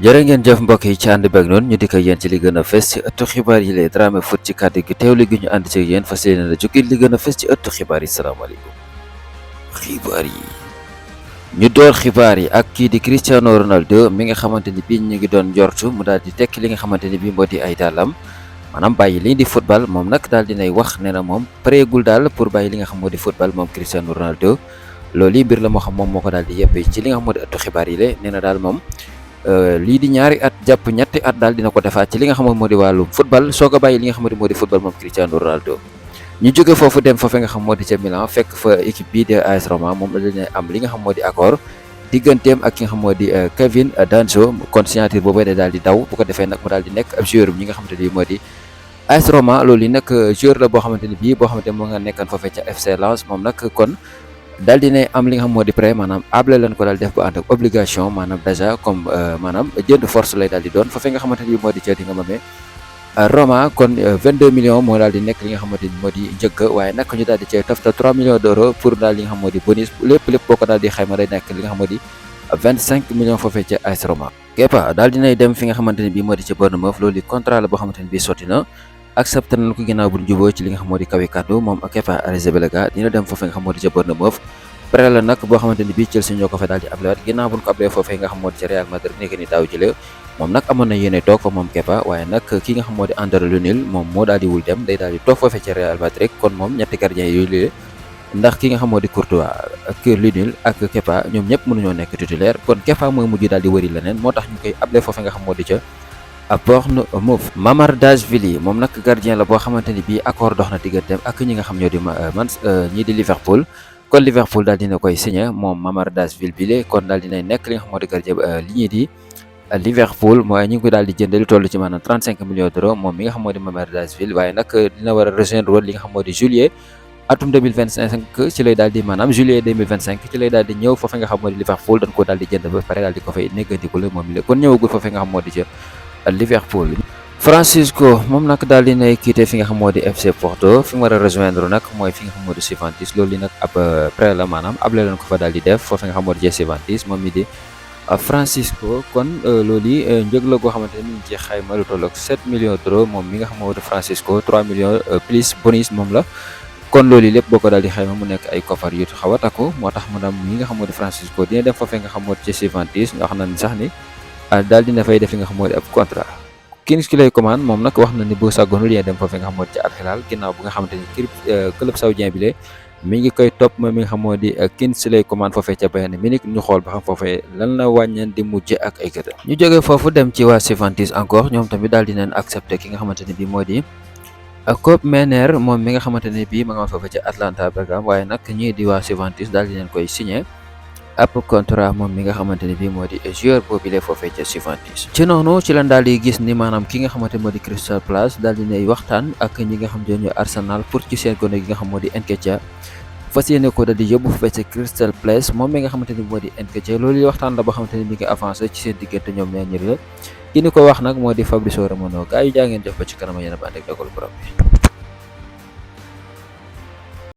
jërë ngeen jëf mbokk yi ci ànd beeg noonu ñu di ko yéen ci li gën a fës ci ëttu xibaar yi lay Dramé Foot ci kàddu gi teewlu gi ñu ànd ci yéen fas yéene la jukki li gën a fës ci ëttu xibaar yi. salaamaaleykum. xibaar yi ñu door xibaar yi ak kii di Cristiano Ronaldo mi nga xamante ni bii ñu ngi doon njortu mu daal di tekki li nga xamante ni bii moo di ay dàllam maanaam bàyyi li di football moom nag daal dinay wax ne na moom pareegul daal pour bàyyi li nga xam moo di football moom Cristiano Ronaldo loolu yi mbir la moo xam moom moo ko daal di yeppee ci li nga xam moo di ëttu xibaar yi la nee na daal moom lii di ñaari at jàpp ñetti at daal dina ko defaat ci li nga xam moo di wàllum football soo ko bàyyi li nga xam moo di football moom Cristiano Ronaldo. ñu jóge foofu dem fa nga xam moo di ca Milan fekk fa équipe bii de AS Roma moom dañu am li nga xam moo di accord digganteem ak ki nga xam moo di Kevin Danso kon signature boobu daal di daw bu ko defee nag mu daal di nekk ab joueur ñi nga xamante ni moo di AS Roma loolu yi nag joueur la boo xamante ni bii boo xamante ni moo nga nekkan foofee ca FC Lens moom nag kon daal di ne am li nga xam moo di prêt maanaam able leen ko daal def ba ànd ak obligation maanaam déjà comme maanaam jënd force lay daal di doon foofee nga xamante ni moo di ca di nga mamee Roma kon 22 millions moo daal di nekk li nga xamante ni moo di njëkk waaye nag ñu daal di cee toftal 3 millions d'euros pour daal li nga xam moo di bonus lépp boo ko daal di xayma day nekk li nga xam moo di 25 millions foofee ca AS Roma. Kepa daal dinay dem fi nga xamante ni bii moo di ca Bournemouth loolu contrat la boo xamante ni bii sotti na accepté nañ ko ginnaaw bu ñu juboo ci li nga xam moo di kawi kàddu moom Kepa Arrizabalaga dina dem foofee nga xam moo di ca Bournemouth prêt la nag boo xamante ni bii Chelsea ñoo ko fa daal di ablewaat ginnaaw bu ñu ko ablee foofee nga xam moo di ca Real Madrid nekk ni daaw jële moom nag amoon na yéene toog fa moom Kepa waaye nag ki nga xam moo di André Lunin moom moo daal di wul dem day daal di toog foofee ca Real Madrid kon moom ñetti gardien yooyu lée ndax ki nga xam moo di Courtois ak Lunin ak Kepa ñoom ñëpp mënuñoo nekk titulaire kon Kepa mooy mujj daal di wëri leneen moo tax ñu koy ablee foofee nga xam moo di ca Bournemouth. Mamardashvili moom nag gardien la boo xamante ni bii accord dox na digganteem ak ñi nga xam ñoo di ñii di Liverpool kon Liverpool daal dina koy signé moom Mamardashvili bile kon daal dinay nekk li nga xam moo di gardien li ñuy di Liverpool mooy ñu ngi ko daal di jënd lu toll ci maanaam 35 millions d'euros moom mi nga xam moo di Mamardashvili waaye nag dina war a rejoindre li nga xam moo di juillet atum 2025 ci lay daal di maanaam juillet 2025 ci lay daal di ñëw foofee nga xam moo di Liverpool dañ ko daal di jënd ba pare daal di ko fay néggandiku la moom mi la kon ñëwagul foofee nga xam moo di ca Liverpool. Francisco moom nag daal di nay quitté fi nga xam moo di FC Porto fi mu war a rejoindre nag mooy fi nga xam moo di Juventus loolu yi nag ab prêt la maanaam able leen ko fa daal di def foofee nga xam moo di Juventus moom mi di Francisco kon loolu yi njëg la goo xamante ni ñu ngi ci xayma lu toll ak 7 millions d'euros moom mi nga xam moo di Francisco 3 millions plus bonus moom la kon loolu yi lépp boo ko daal di xayma mu nekk ay koffar yu xaw a takku moo tax mu dem mi nga xam moo di Francisco dina dem foofee nga xam moo di Juventus nga xam na ni sax ni daal dina fay def li nga xam moo di ab contrat. Kingsley Coman moom nag wax na ni boo sàggoonul yéen dem foofee nga xam moo di ca Al Hilal ginnaaw bu nga xamante ni club saoudien bi mi ngi koy topp moom mi nga xam moo di Kingsley Coman foofee ca Bayern Munich ñu xool ba xam foofee lan la wàññeen di mujj ak ay gëtë ñu jógee foofu dem ci waa Juventus encore ñoom tamit daal dinañ accepté ki nga xamante ne bii moo di Koop Mainer moom mi nga xamante ne bii ma nga foofee ca Atlanta Bergame waaye nag ñii di waa Juventus daal dinañ koy signé ab contrat moom mi nga xamante ne bii moo di joueur boobile foofee ca Juventus ci noonu ci lan daal di gis ni maanaam ki nga xamante moo di Crystal Palace daal dinay waxtaan ak ñi nga xam ne ñooy Arsenal pour ci seen gone gi nga xam moo di Nketiah fas yéene ko daal di yóbbu foofee ca Crystal Palace moom mi nga xamante ni moo di Nketiah loolu waxtaan la boo xamante ni mi ngi avancé ci seen diggante ñoom ñaar ñi la ki ni ko wax nag moo di Fabrizio Romano gaa yi jaa ngeen jëf ba ci kanam yéen a ba ànd ak dogal borom bi